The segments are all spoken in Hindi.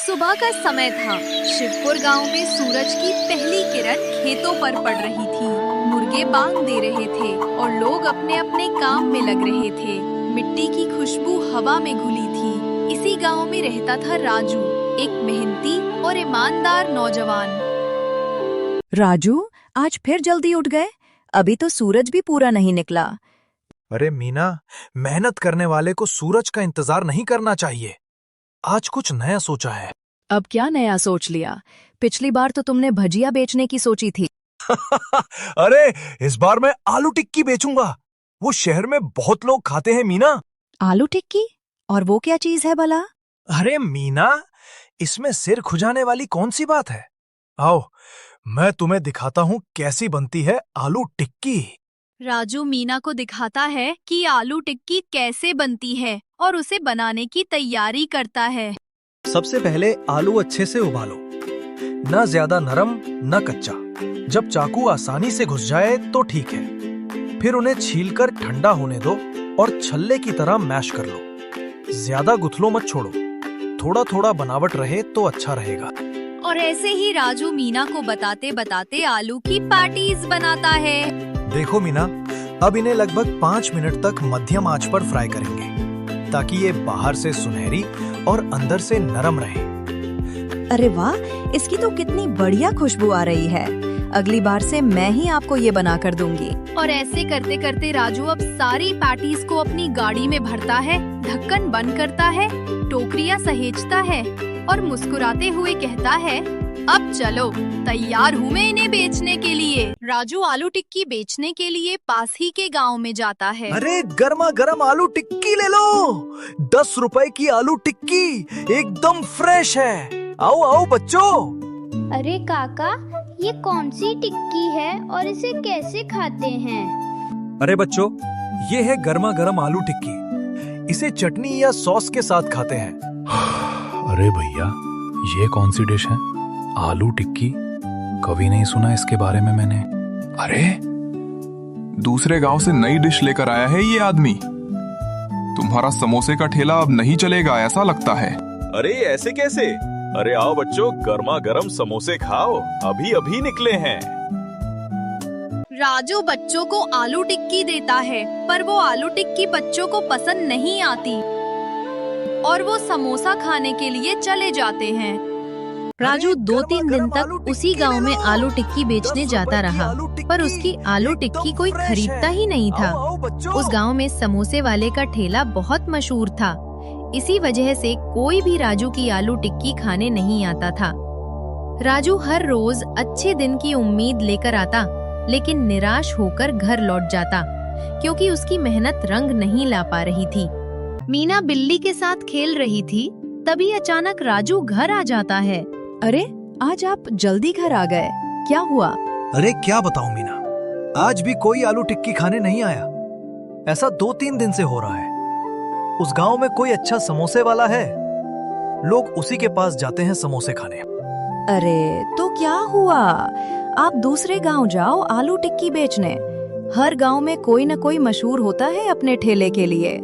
सुबह का समय था। शिवपुर गांव में सूरज की पहली किरण खेतों पर पड़ रही थी। मुर्गे बांग दे रहे थे और लोग अपने अपने काम में लग रहे थे। मिट्टी की खुशबू हवा में घुली थी। इसी गांव में रहता था राजू, एक मेहनती और ईमानदार नौजवान। राजू, आज फिर जल्दी उठ गए? अभी तो सूरज भी पूरा नहीं निकला। अरे मीना, मेहनत करने वाले को सूरज का इंतजार नहीं करना चाहिए। आज कुछ नया सोचा है। अब क्या नया सोच लिया? पिछली बार तो तुमने भजिया बेचने की सोची थी। अरे इस बार मैं आलू टिक्की बेचूंगा। वो शहर में बहुत लोग खाते हैं मीना। आलू टिक्की? और वो क्या चीज है भला? अरे मीना, इसमें सिर खुजाने वाली कौन सी बात है। आओ, मैं तुम्हें दिखाता हूँ कैसी बनती है आलू टिक्की। राजू मीना को दिखाता है कि आलू टिक्की कैसे बनती है और उसे बनाने की तैयारी करता है। सबसे पहले आलू अच्छे से उबालो, न ज्यादा नरम न कच्चा। जब चाकू आसानी से घुस जाए तो ठीक है। फिर उन्हें छीलकर ठंडा होने दो और छल्ले की तरह मैश कर लो। ज्यादा गुथलो मत छोड़ो, थोड़ा थोड़ा बनावट रहे तो अच्छा रहेगा। और ऐसे ही राजू मीना को बताते बताते आलू की पैटीज बनाता है। देखो मीना, अब इन्हें लगभग 5 मिनट तक मध्यम आंच पर फ्राई करेंगे ताकि ये बाहर से सुनहरी और अंदर से नरम रहे। अरे वाह, इसकी तो कितनी बढ़िया खुशबू आ रही है। अगली बार से मैं ही आपको ये बना कर दूंगी। और ऐसे करते करते राजू अब सारी पैटीज को अपनी गाड़ी में भरता है, ढक्कन बंद करता है, टोकरियां सहेजता है और मुस्कुराते हुए कहता है, अब चलो, तैयार हूँ मैं इन्हें बेचने के लिए। राजू आलू टिक्की बेचने के लिए पास ही के गांव में जाता है। अरे गर्मा गर्म आलू टिक्की ले लो। 10 रुपए की आलू टिक्की एकदम फ्रेश है। आओ आओ बच्चों। अरे काका, ये कौन सी टिक्की है और इसे कैसे खाते हैं? अरे बच्चों, ये है गर्मा गर्म आलू टिक्की। इसे चटनी या सॉस के साथ खाते हैं। अरे भैया, ये कौन सी डिश है? आलू टिक्की? कभी नहीं सुना इसके बारे में मैंने। अरे दूसरे गांव से नई डिश लेकर आया है ये आदमी। तुम्हारा समोसे का ठेला अब नहीं चलेगा ऐसा लगता है। अरे ऐसे कैसे? अरे आओ बच्चों, गर्मा गर्म समोसे खाओ, अभी अभी निकले हैं। राजू बच्चों को आलू टिक्की देता है, पर वो आलू टिक्की बच्चों को पसंद नहीं आती और वो समोसा खाने के लिए चले जाते हैं। राजू 2-3 दिन तक उसी गांव में आलू टिक्की बेचने जाता रहा, पर उसकी आलू टिक्की कोई खरीदता ही नहीं था। उस गांव में समोसे वाले का ठेला बहुत मशहूर था। इसी वजह से कोई भी राजू की आलू टिक्की खाने नहीं आता था। राजू हर रोज अच्छे दिन की उम्मीद लेकर आता, लेकिन निराश होकर घर लौट जाता क्योंकि उसकी मेहनत रंग नहीं ला पा रही थी। मीना बिल्ली के साथ खेल रही थी, तभी अचानक राजू घर आ जाता है। अरे, आज आप जल्दी घर आ गए, क्या हुआ? अरे क्या बताऊं मीना, आज भी कोई आलू टिक्की खाने नहीं आया। ऐसा 2-3 दिन से हो रहा है। उस गांव में कोई अच्छा समोसे वाला है, लोग उसी के पास जाते हैं समोसे खाने। अरे तो क्या हुआ? आप दूसरे गांव जाओ आलू टिक्की बेचने। हर गांव में कोई न कोई मशहूर होता है अपने ठेले के लिए।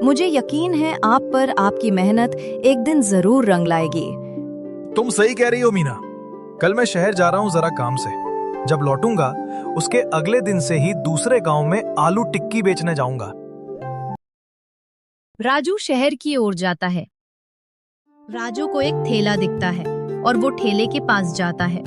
मुझे यकीन है आप पर आपकी मेहनत एक दिन जरूर रंग लाएगी। तुम सही कह रही हो मीना। कल मैं शहर जा रहा हूँ जरा काम से। जब लौटूंगा उसके अगले दिन से ही दूसरे गांव में आलू टिक्की बेचने जाऊंगा। राजू शहर की ओर जाता है। राजू को एक ठेला दिखता है और वो ठेले के पास जाता है।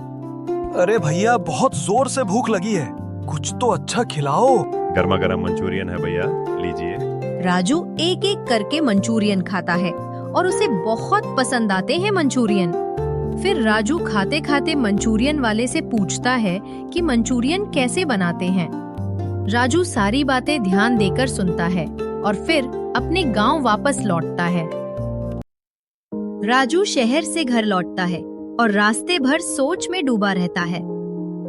अरे भैया, बहुत जोर से भूख लगी है, कुछ तो अच्छा खिलाओ। गर्मा गर्म मंचूरियन है भैया, लीजिए। राजू एक एक करके मंचूरियन खाता है और उसे बहुत पसंद आते हैं मंचूरियन। फिर राजू खाते खाते मंचूरियन वाले से पूछता है कि मंचूरियन कैसे बनाते हैं। राजू सारी बातें ध्यान देकर सुनता है और फिर अपने गांव वापस लौटता है। राजू शहर से घर लौटता है और रास्ते भर सोच में डूबा रहता है।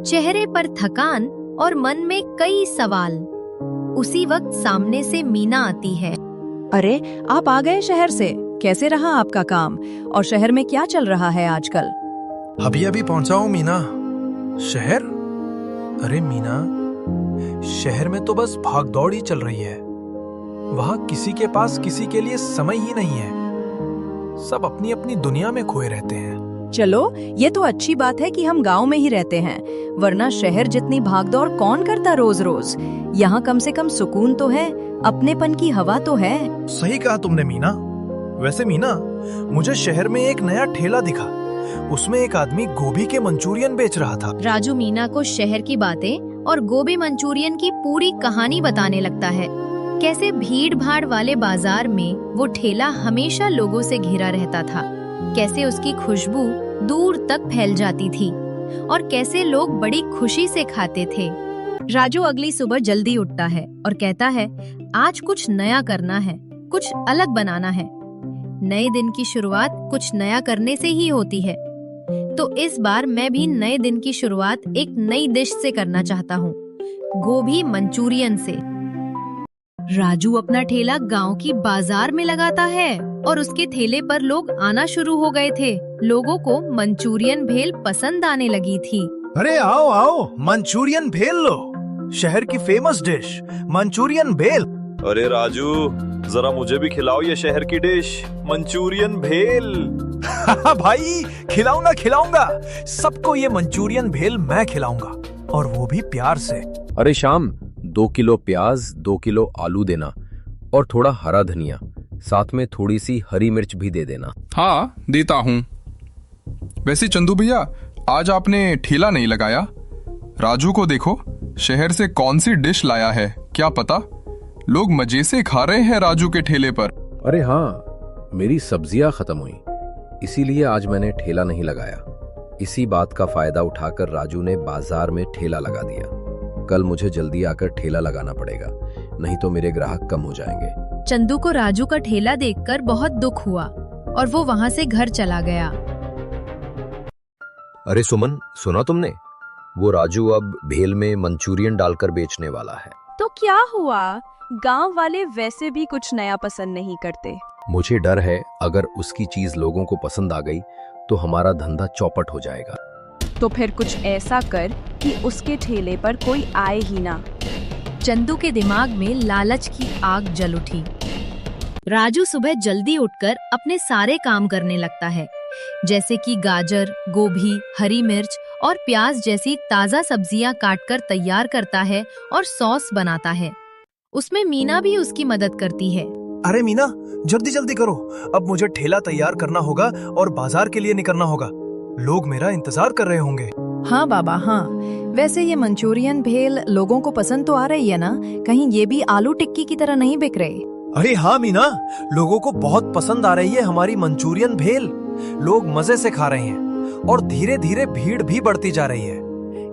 चेहरे पर थकान और मन में कई सवाल। उसी वक्त सामने से मीना आती है। अरे, आप आ गए शहर से? कैसे रहा आपका काम और शहर में क्या चल रहा है आजकल? अभी अभी पहुंचा हूँ मीना। शहर? अरे मीना, शहर में तो बस भागदौड़ ही चल रही है। वहाँ किसी के पास किसी के लिए समय ही नहीं है। सब अपनी अपनी दुनिया में खोए रहते हैं। चलो, ये तो अच्छी बात है कि हम गांव में ही रहते हैं, वरना शहर जितनी भागदौड़ कौन करता रोज रोज। यहाँ कम से कम सुकून तो है, अपनेपन की हवा तो है। सही कहा तुमने मीना। वैसे मीना, मुझे शहर में एक नया ठेला दिखा। उसमें एक आदमी गोभी के मंचूरियन बेच रहा था। राजू मीना को शहर की बातें और गोभी मंचूरियन की पूरी कहानी बताने लगता है। कैसे भीड़ भाड़ वाले बाजार में वो ठेला हमेशा लोगों से घिरा रहता था, कैसे उसकी खुशबू दूर तक फैल जाती थी और कैसे लोग बड़ी खुशी से खाते थे। राजू अगली सुबह जल्दी उठता है और कहता है, आज कुछ नया करना है, कुछ अलग बनाना है। नए दिन की शुरुआत कुछ नया करने से ही होती है, तो इस बार मैं भी नए दिन की शुरुआत एक नई डिश से करना चाहता हूँ, गोभी मंचूरियन से। राजू अपना ठेला गांव की बाजार में लगाता है और उसके ठेले पर लोग आना शुरू हो गए थे। लोगों को मंचूरियन भेल पसंद आने लगी थी। अरे आओ आओ, मंचूरियन भेल लो, शहर की फेमस डिश मंचूरियन भेल। अरे राजू, जरा मुझे भी खिलाओ ये शहर की डिश मंचूरियन भेल। भाई खिलाऊंगा, सबको ये मंचूरियन भेल मैं खिलाऊंगा, और वो भी प्यार से। अरे शाम, 2 किलो प्याज, 2 किलो आलू देना और थोड़ा हरा धनिया, साथ में थोड़ी सी हरी मिर्च भी दे देना। हाँ, देता हूँ। वैसे चंदू भैया, आज आपने ठेला नहीं लगाया। राजू को देखो, शहर से कौन सी डिश लाया है, क्या पता लोग मजे से खा रहे हैं राजू के ठेले पर। अरे हाँ, मेरी सब्जियां खत्म हुई, इसीलिए आज मैंने ठेला नहीं लगाया। इसी बात का फायदा उठाकर राजू ने बाजार में ठेला लगा दिया। कल मुझे जल्दी आकर ठेला लगाना पड़ेगा, नहीं तो मेरे ग्राहक कम हो जाएंगे। चंदू को राजू का ठेला देखकर बहुत दुख हुआ और वो वहाँ से घर चला गया। अरे सुमन, सुना तुमने? वो राजू अब भेल में मंचूरियन डालकर बेचने वाला है। तो क्या हुआ? गांव वाले वैसे भी कुछ नया पसंद नहीं करते। मुझे डर है, अगर उसकी चीज लोगों को पसंद आ गई तो हमारा धंधा चौपट हो जाएगा। तो फिर कुछ ऐसा कर कि उसके ठेले पर कोई आए ही ना। चंदू के दिमाग में लालच की आग जल उठी। राजू सुबह जल्दी उठकर अपने सारे काम करने लगता है, जैसे कि गाजर, गोभी, हरी मिर्च और प्याज जैसी ताजा सब्जियां काटकर तैयार करता है और सॉस बनाता है। उसमें मीना भी उसकी मदद करती है। अरे मीना, जल्दी जल्दी करो, अब मुझे ठेला तैयार करना होगा और बाजार के लिए निकलना होगा। लोग मेरा इंतजार कर रहे होंगे। हाँ बाबा, हाँ। वैसे ये मंचूरियन भेल लोगों को पसंद तो आ रही है ना? कहीं ये भी आलू टिक्की की तरह नहीं बिक रहे? अरे हाँ मीना, लोगों को बहुत पसंद आ रही है हमारी मंचूरियन भेल। लोग मजे से खा रहे हैं और धीरे धीरे भीड़ भी बढ़ती जा रही है।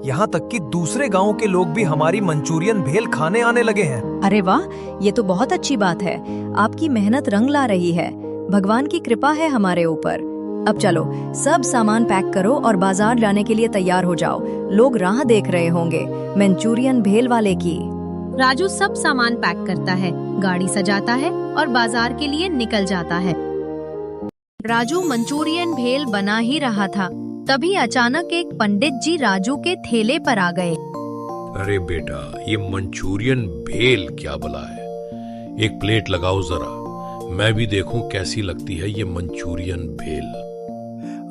यहाँ तक कि दूसरे गांवों के लोग भी हमारी मंचूरियन भेल खाने आने लगे हैं। अरे वाह, ये तो बहुत अच्छी बात है। आपकी मेहनत रंग ला रही है। भगवान की कृपा है हमारे ऊपर। अब चलो, सब सामान पैक करो और बाजार जाने के लिए तैयार हो जाओ। लोग राह देख रहे होंगे मंचूरियन भेल वाले की। राजू सब सामान पैक करता है, गाड़ी सजाता है और बाजार के लिए निकल जाता है। राजू मंचूरियन भेल बना ही रहा था, तभी अचानक एक पंडित जी राजू के ठेले पर आ गए। अरे बेटा, ये मंचूरियन भेल क्या भला है? एक प्लेट लगाओ जरा, मैं भी देखूं कैसी लगती है ये मंचूरियन भेल।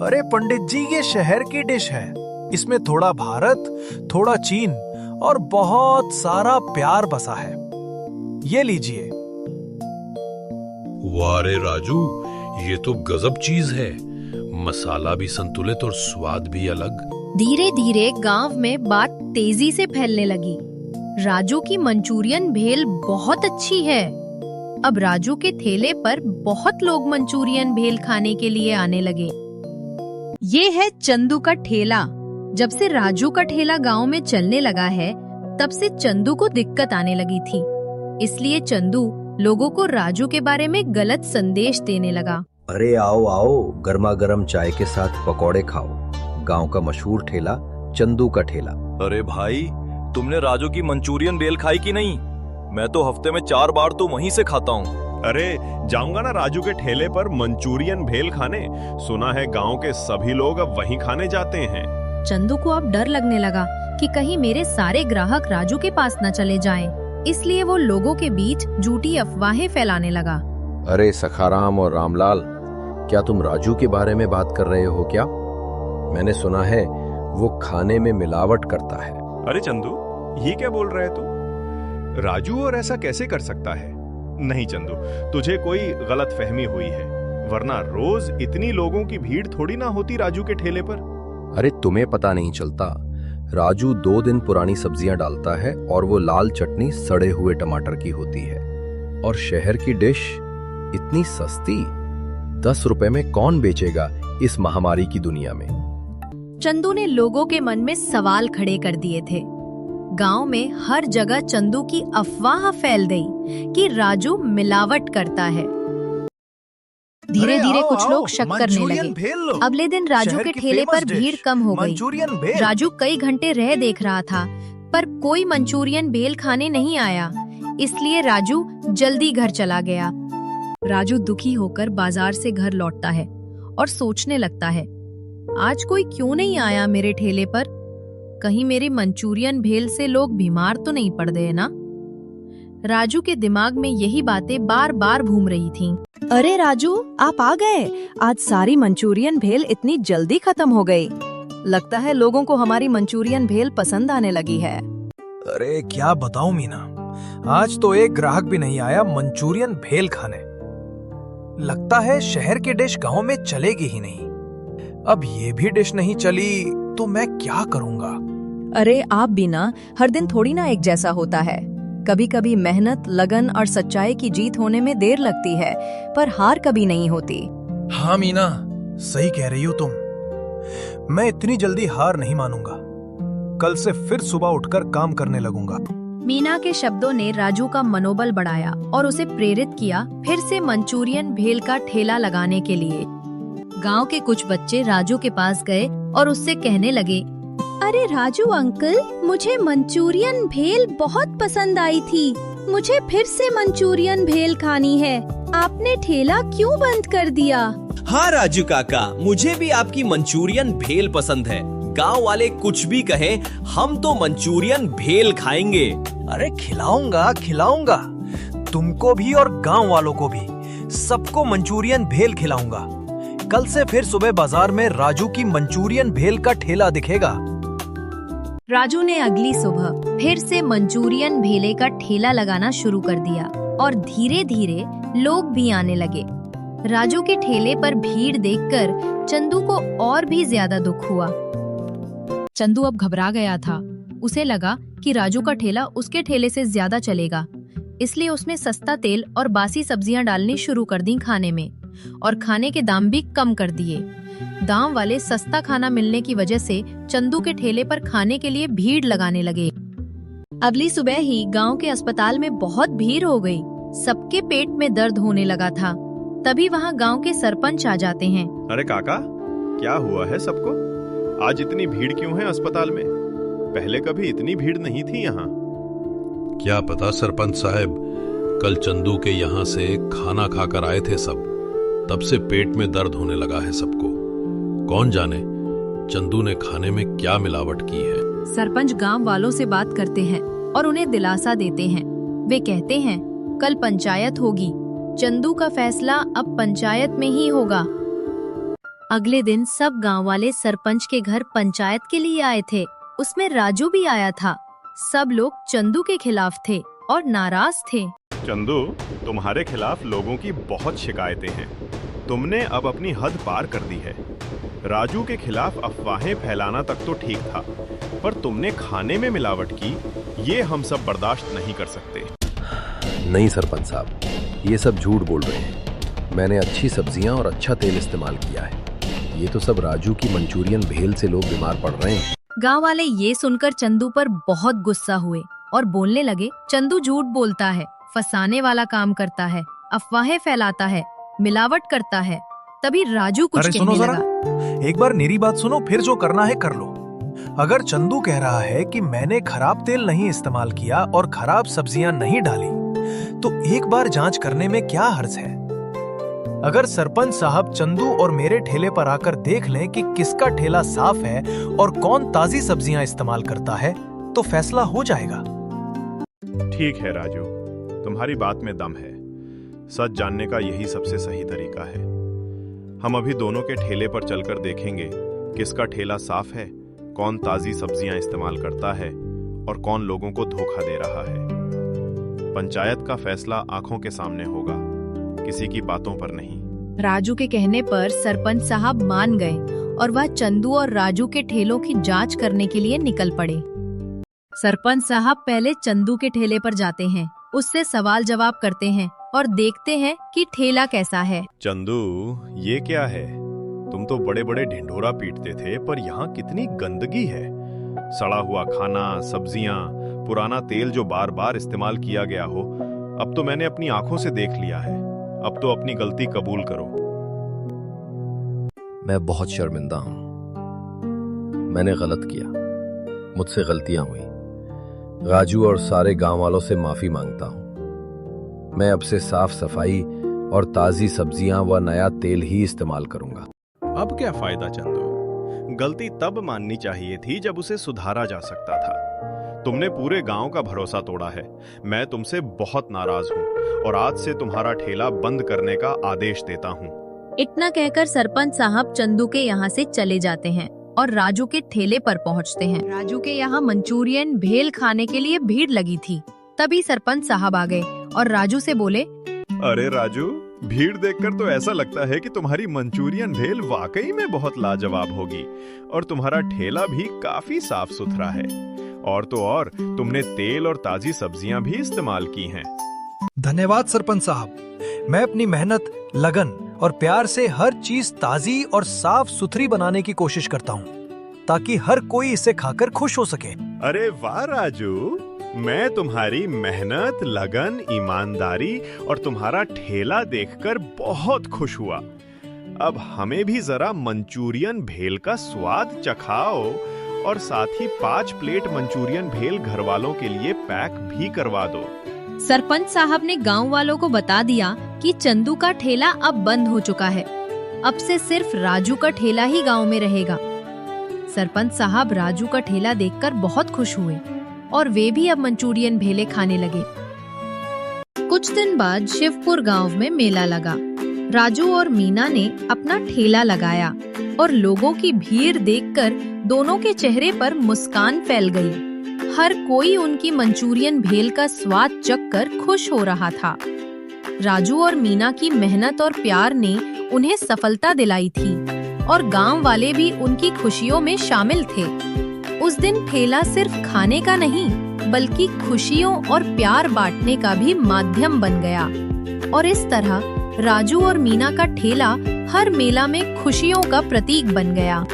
अरे पंडित जी, ये शहर की डिश है। इसमें थोड़ा भारत, थोड़ा चीन और बहुत सारा प्यार बसा है। ये लीजिए। वाह रे राजू, ये तो गजब चीज है। मसाला भी संतुलित और स्वाद भी अलग। धीरे धीरे गांव में बात तेजी से फैलने लगी। राजू की मंचूरियन भेल बहुत अच्छी है। अब राजू के ठेले पर बहुत लोग मंचूरियन भेल खाने के लिए आने लगे। ये है चंदू का ठेला। जब से राजू का ठेला गांव में चलने लगा है, तब से चंदू को दिक्कत आने लगी थी। इसलिए चंदू लोगों को राजू के बारे में गलत संदेश देने लगा। अरे आओ आओ, गर्मा गर्म चाय के साथ पकौड़े खाओ। गांव का मशहूर ठेला, चंदू का ठेला। अरे भाई, तुमने राजू की मंचूरियन भेल खाई कि नहीं? मैं तो हफ्ते में 4 बार तो वहीं से खाता हूँ। अरे जाऊंगा ना राजू के ठेले पर मंचूरियन भेल खाने। सुना है गांव के सभी लोग अब वहीं खाने जाते हैं। चंदू को अब डर लगने लगा कि कहीं मेरे सारे ग्राहक राजू के पास न चले जाएं। इसलिए वो लोगों के बीच झूठी अफवाहें फैलाने लगा। अरे सखाराम और रामलाल, क्या तुम राजू के बारे में बात कर रहे हो क्या? मैंने सुना है वो खाने में मिलावट करता है। अरे चंदू, ये क्या बोल रहे तू? राजू और ऐसा कैसे कर सकता है? नहीं चंदू, तुझे कोई गलत फहमी हुई है, वरना रोज इतनी लोगों की भीड़ थोड़ी ना होती राजू के ठेले पर। अरे तुम्हें पता नहीं चलता, राजू 2 दिन पुरानी सब्जियां डालता है और वो लाल चटनी सड़े हुए टमाटर की होती है। और शहर की डिश इतनी सस्ती, 10 रुपए में कौन बेचेगा इस महामारी की दुनिया में? चंदू ने लोगों के मन में सवाल खड़े कर दिए थे। गांव में हर जगह चंदू की अफवाह फैल गई कि राजू मिलावट करता है। धीरे धीरे कुछ लोग शक करने लगे। अगले दिन राजू के ठेले पर भीड़ कम हो गई। राजू कई घंटे रह देख रहा था, पर कोई मंचूरियन भेल खाने नहीं आया, इसलिए राजू जल्दी घर चला गया। राजू दुखी होकर बाजार से घर लौटता है और सोचने लगता है, आज कोई क्यों नहीं आया मेरे ठेले पर? कहीं मेरी मंचूरियन भेल से लोग बीमार तो नहीं पड़ गए ना? राजू के दिमाग में यही बातें बार बार घूम रही थीं। अरे राजू, आप आ गए। आज सारी मंचूरियन भेल इतनी जल्दी खत्म हो गई। लगता है लोगों को हमारी मंचूरियन भेल पसंद आने लगी है। अरे क्या बताऊं मीना, आज तो एक ग्राहक भी नहीं आया मंचूरियन भेल खाने। लगता है शहर की डिश गांव में चलेगी ही नहीं। अब ये भी डिश नहीं चली तो मैं क्या करूंगा? अरे आप भी ना, हर दिन थोड़ी ना एक जैसा होता है। कभी कभी मेहनत, लगन और सच्चाई की जीत होने में देर लगती है, पर हार कभी नहीं होती। हाँ मीना, सही कह रही हो तुम। मैं इतनी जल्दी हार नहीं मानूंगा। कल से फिर सुबह उठकर काम करने लगूंगा। मीना के शब्दों ने राजू का मनोबल बढ़ाया और उसे प्रेरित किया फिर से मंचूरियन भेल का ठेला लगाने के लिए। गांव के कुछ बच्चे राजू के पास गए और उससे कहने लगे, अरे राजू अंकल, मुझे मंचूरियन भेल बहुत पसंद आई थी। मुझे फिर से मंचूरियन भेल खानी है। आपने ठेला क्यों बंद कर दिया? हाँ राजू काका, मुझे भी आपकी मंचूरियन भेल पसंद है। गांव वाले कुछ भी कहें, हम तो मंचूरियन भेल खाएंगे। अरे खिलाऊंगा खिलाऊंगा, तुमको भी और गांव वालों को भी, सबको मंचूरियन भेल खिलाऊंगा। कल से फिर सुबह बाजार में राजू की मंचूरियन भेल का ठेला दिखेगा। राजू ने अगली सुबह फिर से मंचूरियन भेले का ठेला लगाना शुरू कर दिया और धीरे धीरे लोग भी आने लगे। राजू के ठेले पर भीड़ देखकर चंदू को और भी ज्यादा दुख हुआ। चंदू अब घबरा गया था। उसे लगा कि राजू का ठेला उसके ठेले से ज्यादा चलेगा, इसलिए उसने सस्ता तेल और बासी सब्जियां डालनी शुरू कर दी खाने में, और खाने के दाम भी कम कर दिए। गांव वाले सस्ता खाना मिलने की वजह से चंदू के ठेले पर खाने के लिए भीड़ लगाने लगे। अगली सुबह ही गांव के अस्पताल में बहुत भीड़ हो गई। सबके पेट में दर्द होने लगा था। तभी वहां गांव के सरपंच आ जाते हैं। अरे काका, क्या हुआ है सबको? आज इतनी भीड़ क्यों है अस्पताल में? पहले कभी इतनी भीड़ नहीं थी यहाँ। क्या पता सरपंच साहब, कल चंदू के यहाँ से खाना खाकर आए थे सब, तब से पेट में दर्द होने लगा है सबको। कौन जाने चंदू ने खाने में क्या मिलावट की है। सरपंच गांव वालों से बात करते हैं और उन्हें दिलासा देते हैं। वे कहते हैं, कल पंचायत होगी, चंदू का फैसला अब पंचायत में ही होगा। अगले दिन सब गांव वाले सरपंच के घर पंचायत के लिए आए थे। उसमें राजू भी आया था। सब लोग चंदू के खिलाफ थे और नाराज थे। चंदू, तुम्हारे खिलाफ लोगों की बहुत शिकायतें हैं। तुमने अब अपनी हद पार कर दी है। राजू के खिलाफ अफवाहें फैलाना तक तो ठीक था, पर तुमने खाने में मिलावट की, ये हम सब बर्दाश्त नहीं कर सकते। नहीं सरपंच साहब, ये सब झूठ बोल रहे हैं। मैंने अच्छी सब्जियां और अच्छा तेल इस्तेमाल किया है। ये तो सब राजू की मंचूरियन भेल से लोग बीमार पड़ रहे हैं। गांव वाले ये सुनकर चंदू पर बहुत गुस्सा हुए और बोलने लगे, चंदू झूठ बोलता है, फंसाने वाला काम करता है, अफवाहें फैलाता है, मिलावट करता है। तभी राजू कुछ कहने लगा। एक बार मेरी बात सुनो, फिर जो करना है कर लो। अगर चंदू कह रहा है कि मैंने खराब तेल नहीं इस्तेमाल किया और खराब सब्जियां नहीं डाली, तो एक बार जांच करने में क्या हर्ज है? अगर सरपंच साहब चंदू और मेरे ठेले पर आकर देख लें कि किसका ठेला साफ है और कौन ताजी सब्जियां इस्तेमाल करता है, तो फैसला हो जाएगा। ठीक है राजू, तुम्हारी बात में दम है। सच जानने का यही सबसे सही तरीका है। हम अभी दोनों के ठेले पर चलकर देखेंगे किसका ठेला साफ है, कौन ताजी सब्जियां इस्तेमाल करता है और कौन लोगों को धोखा दे रहा है। पंचायत का फैसला आंखों के सामने होगा, किसी की बातों पर नहीं। राजू के कहने पर सरपंच साहब मान गए और वह चंदू और राजू के ठेलों की जांच करने के लिए निकल पड़े। सरपंच साहब पहले चंदू के ठेले पर जाते हैं, उससे सवाल जवाब करते हैं और देखते हैं कि ठेला कैसा है। चंदू, ये क्या है? तुम तो बड़े बड़े ढिंढोरा पीटते थे, पर यहाँ कितनी गंदगी है। सड़ा हुआ खाना, सब्जियां, पुराना तेल जो बार बार इस्तेमाल किया गया हो। अब तो मैंने अपनी आंखों से देख लिया है, अब तो अपनी गलती कबूल करो। मैं बहुत शर्मिंदा हूं। मैंने गलत किया, मुझसे गलतियां हुई। राजू और सारे गांव वालों से माफी मांगता हूं। मैं अब से साफ सफाई और ताजी सब्जियां व नया तेल ही इस्तेमाल करूंगा। अब क्या फायदा चंदू? गलती तब माननी चाहिए थी जब उसे सुधारा जा सकता था। तुमने पूरे गांव का भरोसा तोड़ा है। मैं तुमसे बहुत नाराज हूं और आज से तुम्हारा ठेला बंद करने का आदेश देता हूं। इतना कहकर सरपंच साहब चंदू के यहाँ से चले जाते हैं और राजू के ठेले पर पहुँचते हैं। राजू के यहाँ मंचूरियन भेल खाने के लिए भीड़ लगी थी। तभी सरपंच साहब आ गए और राजू से बोले, अरे राजू, भीड़ देखकर तो ऐसा लगता है कि तुम्हारी मंचूरियन भेल वाकई में बहुत लाजवाब होगी और तुम्हारा ठेला भी काफी साफ सुथरा है। और तो और तुमने तेल और ताजी सब्जियां भी इस्तेमाल की हैं। धन्यवाद सरपंच साहब। मैं अपनी मेहनत, लगन और प्यार से हर चीज ताजी और साफ सुथरी बनाने की कोशिश करता हूँ, ताकि हर कोई इसे खाकर खुश हो सके। अरे वाह राजू, मैं तुम्हारी मेहनत, लगन, ईमानदारी और तुम्हारा ठेला देखकर बहुत खुश हुआ। अब हमें भी जरा मंचूरियन भेल का स्वाद चखाओ और साथ ही 5 प्लेट मंचूरियन भेल घर वालों के लिए पैक भी करवा दो। सरपंच साहब ने गांव वालों को बता दिया कि चंदू का ठेला अब बंद हो चुका है। अब से सिर्फ राजू का ठेला ही गांव में रहेगा। सरपंच साहब राजू का ठेला देखकर बहुत खुश हुए और वे भी अब मंचूरियन भेले खाने लगे। कुछ दिन बाद शिवपुर गांव में मेला लगा। राजू और मीना ने अपना ठेला लगाया और लोगों की भीड़ देखकर दोनों के चेहरे पर मुस्कान फैल गई। हर कोई उनकी मंचूरियन भेल का स्वाद चखकर खुश हो रहा था। राजू और मीना की मेहनत और प्यार ने उन्हें सफलता दिलाई थी और गांव वाले भी उनकी खुशियों में शामिल थे। उस दिन ठेला सिर्फ खाने का नहीं, बल्कि खुशियों और प्यार बांटने का भी माध्यम बन गया। और इस तरह राजू और मीना का ठेला हर मेला में खुशियों का प्रतीक बन गया।